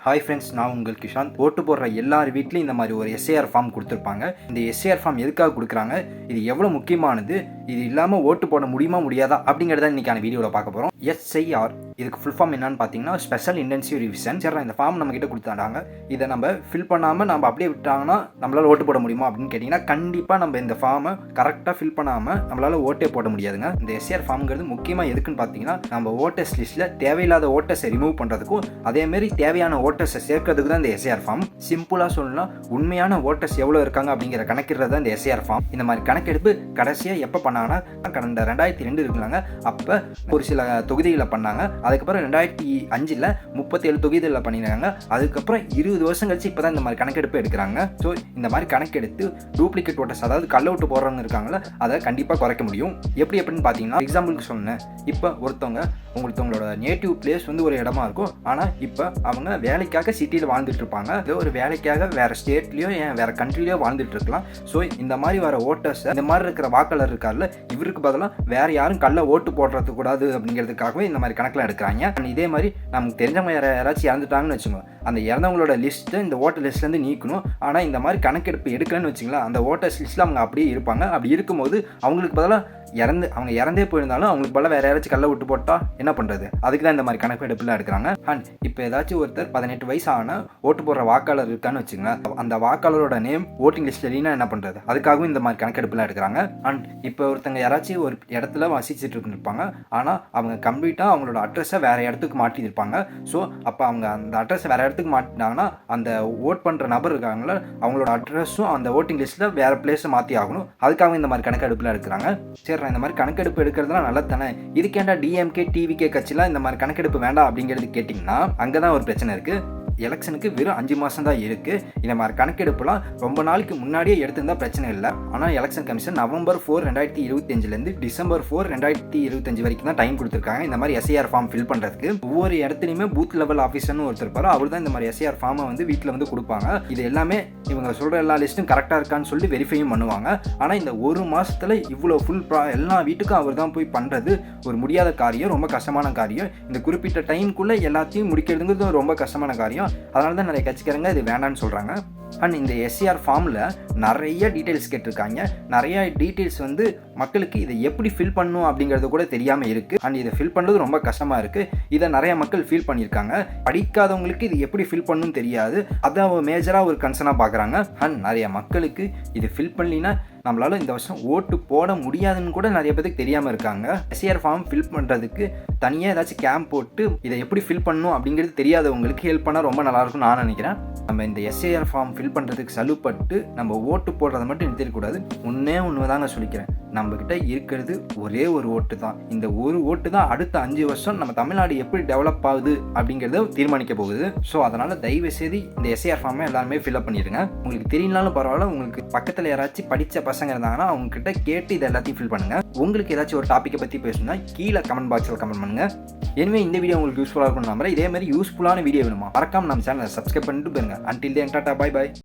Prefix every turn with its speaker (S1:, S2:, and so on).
S1: Hi friends, நான் உங்கள் கிஷாந்த். ஓட்டு போடுற எல்லார் வீட்லையும் இந்த மாதிரி ஒரு எஸ்ஏஆர் ஃபார்ம் கொடுத்துருப்பாங்க. இந்த எஸ்ஏஆர் ஃபார்ம் எதுக்காக கொடுக்குறாங்க, இது எவ்வளோ முக்கியமானது, இது இல்லாமல் ஓட்டு போட முடியுமா முடியாதா அப்படிங்கிறத இன்றைக்கான வீடியோவில் பார்க்க போகிறோம். எஸ்ஐஆர் இதுக்கு ஃபுல் ஃபார்ம் என்னன்னு பார்த்தீங்கன்னா ஸ்பெஷல் இன்டென்சிவ் ரிவிஷன். சரி, இந்த ஃபார்ம் நம்மக்கிட்ட கொடுத்தாங்க. இதை நம்ம ஃபில் பண்ணாமல் நம்ம அப்படியே விட்டாங்கன்னா நம்மளால் ஓட்டு போட முடியுமா அப்படின்னு கேட்டிங்கன்னா கண்டிப்பாக நம்ம இந்த ஃபார்மை கரெக்டாக ஃபில் பண்ணாமல் நம்மளால் ஓட்டே போட முடியாதுங்க. இந்த எஸ்ஏஆர் ஃபார்ம்ங்கிறது முக்கியமாக எதுக்குன்னு பார்த்தீங்கன்னா நம்ம ஓட்டர்ஸ் லிஸ்ட்டில் தேவையில்லாத ஓட்டர்ஸை ரிமூவ் பண்ணுறதுக்கும் அதேமாரி தேவையான ஓட்டர்ஸை சேர்க்கறதுக்கு தான் இந்த எஸ்ஏஆர் ஃபார்ம். சிம்பிளாக சொல்லலாம், உண்மையான ஓட்டர்ஸ் எவ்வளோ இருக்காங்க அப்படிங்கிற கணக்கிடுறது தான் இந்த எஸ்ஏஆர் ஃபார்ம். இந்த மாதிரி கணக்கெடுப்பு கடைசியாக எப்போ பண்ணாங்கன்னா கடந்த 2002 இருக்குறாங்க. அப்போ ஒரு சில தொகுதிகளை பண்ணாங்க. அதுக்கப்புறம் 2005 37 தொகுதிகளில் பண்ணினாங்க. அதுக்கப்புறம் 20 வருஷம் கழிச்சு இப்போ தான் இந்த மாதிரி கணக்கெடுப்பு எடுக்கிறாங்க. ஸோ இந்த மாதிரி கணக்கெடுத்து டூப்ளிகேட் ஓட்டர்ஸ், அதாவது கள்ள ஓட்டு போடுறவங்க இருக்காங்களா, அதை கண்டிப்பாக குறைக்க முடியும். எப்படின்னு பார்த்தீங்கன்னா எக்ஸாம்பிளுக்கு சொன்னேன், இப்போ உங்களோட நேட்டிவ் பிளேஸ் வந்து ஒரு இடமா இருக்கும். ஆனால் இப்போ அவங்க வேலைக்காக சிட்டியில் வாழ்ந்துட்டு இருப்பாங்க. இதோ ஒரு வேலைக்காக வேற ஸ்டேட்லேயோ வேற கண்ட்ரிலையோ வாழ்ந்துட்டு இருக்கலாம். ஸோ இந்த மாதிரி வர ஓட்டர்ஸ், இந்த மாதிரி இருக்கிற வாக்காளர் இருக்கார்ல, இவருக்கு பதிலாக வேற யாரும் கள்ள ஓட்டு போடுறது கூடாது அப்படிங்கிறதுக்காகவே இந்த மாதிரி கணக்கில் எடுக்கிறாங்க. இதே மாதிரி நமக்கு தெரிஞ்சவங்க யாராச்சும் இறந்துட்டாங்கன்னு வச்சுக்கோங்க, அந்த இறந்தவங்களோட லிஸ்ட்டு இந்த ஓட்டர் லிஸ்ட்லேருந்து நீக்கணும். ஆனால் இந்த மாதிரி கணக்கெடுப்பு எடுக்கலன்னு வச்சுங்களேன், அந்த ஓட்டர்ஸ் லிஸ்ட்டில் அவங்க அப்படியே இருப்பாங்க. அப்படி இருக்கும்போது அவங்களுக்கு பதிலாக அவங்க இறந்தே போயிருந்தாலும் அவங்களுக்கு போல வேற யாராச்சும் கள்ள விட்டு போட்டா என்ன பண்றது? அதுக்கு தான் இந்த மாதிரி கணக்கெடுப்புலாம் எடுக்கிறாங்க. அண்ட் இப்போ ஏதாச்சும் ஒருத்தர் 18 வயசு ஆன ஓட்டு போடுற வாக்காளர் இருக்கான்னு வச்சுங்களேன், அந்த வாக்காளரோட நேம் ஓட்டிங் லிஸ்ட்ல இல்லைன்னா என்ன பண்றது? அதுக்காகவும் இந்த மாதிரி கணக்கெடுப்புலாம் எடுக்கிறாங்க. அண்ட் இப்போ ஒருத்தங்க யாராச்சும் ஒரு இடத்துல வசிச்சுட்டு இருப்பாங்க, ஆனால் அவங்க கம்ப்ளீட்டாக அவங்களோட அட்ரஸை வேற இடத்துக்கு மாற்றிருப்பாங்க. ஸோ அப்போ அவங்க அந்த அட்ரஸை வேற இடத்துக்கு மாற்றினாங்கன்னா அந்த ஓட் பண்ணுற நபர் இருக்காங்களா, அவங்களோட அட்ரஸும் அந்த ஓட்டிங் லிஸ்ட்டில் வேற பிளேஸை மாற்றி ஆகணும். அதுக்காக இந்த மாதிரி கணக்கெடுப்புலாம் எடுக்கிறாங்க. சரி, இந்த மாதிரி கணக்கெடுப்பு எடுக்கிறதுலாம் நல்லது தானே. இதுக்கேண்டா டிஎம்கே டிவிகே கட்சிலாம் இந்த மாதிரி கணக்கெடுப்பு வேண்டாம் அப்படிங்கிறது கேட்டிங்கன்னா அங்கே தான் ஒரு பிரச்சனை இருக்குது. எலெக்ஷனுக்கு வெறும் 5 மாதம் தான் இருக்குது. இந்த மாதிரி கணக்கெடுப்புலாம் ரொம்ப நாளைக்கு முன்னாடியே எடுத்திருந்தா பிரச்சனை இல்லை. ஆனால் எலெக்ஷன் கமிஷன் நவம்பர் 4, 2025 டிசம்பர் 4, 2025 வரைக்கும் தான் டைம் கொடுத்துருக்காங்க இந்த மாதிரி எஸ்ஐஆர் ஃபார்ம் ஃபில் பண்ணுறதுக்கு. ஒவ்வொரு இடத்துலையுமே பூத் லெவல் ஆஃபீஸர்னு ஒருத்தர் இருப்பார். அவர் தான் இந்த மாதிரி எஸ்ஐஆர் ஃபார்மை வந்து வீட்டில் வந்து கொடுப்பாங்க. இது எல்லாமே இவங்க சொல்கிற எல்லா லிஸ்ட்டும் கரெக்டாக இருக்கான்னு சொல்லி வெரிஃபையும் பண்ணுவாங்க. ஆனால் இந்த ஒரு மாதத்தில் இவ்வளோ ஃபுல் எல்லா வீட்டுக்கும் அவர் தான் போய் பண்ணுறது ஒரு முடியாத காரியம், ரொம்ப கஷ்டமான காரியம். இந்த குறிப்பிட்ட டைமுக்குள்ளே எல்லாத்தையும் முடிக்கிறதுங்கிறது ரொம்ப கஷ்டமான காரியம். அதனால தான் நிறைய கட்சிக்காரங்க இது வேண்டான்னு சொல்கிறாங்க. அண்ட் இந்த எஸ்சிஆர் ஃபார்மில் நிறைய டீட்டெயில்ஸ் கேட்டிருக்காங்க. நிறைய டீட்டெயில்ஸ் வந்து மக்களுக்கு இதை எப்படி ஃபில் பண்ணணும் அப்படிங்கிறது கூட தெரியாமல் இருக்குது. அண்ட் இதை ஃபில் பண்ணுறது ரொம்ப கஷ்டமாக இருக்குது. இதை நிறைய மக்கள் ஃபீல் பண்ணியிருக்காங்க. படிக்காதவங்களுக்கு இது எப்படி ஃபில் பண்ணணும்னு தெரியாது. அதை மேஜராக ஒரு கன்சர்னாக பார்க்குறாங்க. அண்ட் நிறைய மக்களுக்கு இது ஃபில் பண்ணலின்னா நம்மளால இந்த வருஷம் ஓட்டு போட முடியாதுன்னு கூட நிறைய பேருக்கு தெரியாமல் இருக்காங்க. எஸ்சிஆர் ஃபார்ம் ஃபில் பண்ணுறதுக்கு தனியாக ஏதாச்சும் கேம்ப் போட்டு இதை எப்படி ஃபில் பண்ணணும் அப்படிங்கிறது தெரியாதவங்களுக்கு ஹெல்ப் பண்ணால் ரொம்ப நல்லாயிருக்கும்னு நான் நினைக்கிறேன். நம்ம இந்த எஸ்ஐஆர் ஃபார்ம் ஃபில் பண்ணுறதுக்கு சலுப்பட்டு நம்ம ஓட்டு போடுறதை மட்டும் நிறுத்திடக்கூடாது. ஒன்று தாங்க சொல்லிக்கிறேன், நம்மக்கிட்ட இருக்கிறது ஒரே ஒரு ஓட்டு தான். இந்த ஒரு ஓட்டு தான் அடுத்த 5 வருஷம் நம்ம தமிழ்நாடு எப்படி டெவலப் ஆகுது அப்படிங்கிறத தீர்மானிக்க போகுது. ஸோ அதனால் தயவு செய்து இந்த எஸ்ஐஆர் ஃபார்மை எல்லாருமே ஃபில்அப் பண்ணிடுங்க. உங்களுக்கு தெரியலனாலும் பரவாயில்ல, உங்களுக்கு பக்கத்தில் யாராச்சும் படித்த பசங்க இருந்தாங்கன்னா அவங்க கிட்ட கேட்டு இதை எல்லாத்தையும் ஃபில் பண்ணுங்க. உங்களுக்கு ஏதாச்சும் ஒரு டாப்பிக்கை பற்றி பேசணும்னா கீழே கமெண்ட் பாக்ஸில் கமெண்ட் பண்ணுங்க. எனவே இந்த வீடியோ உங்களுக்கு யூஸ்ஃபுல்லாக இருக்கும்னு நம்புறேன். இதே மாதிரி யூஸ்ஃபுல்லான வீடியோ வேணுமா மறக்காம நம்ம சேனலை சப்ஸ்கிரைப் பண்ணிட்டு போயிருங்க. Until then, tata, bye bye.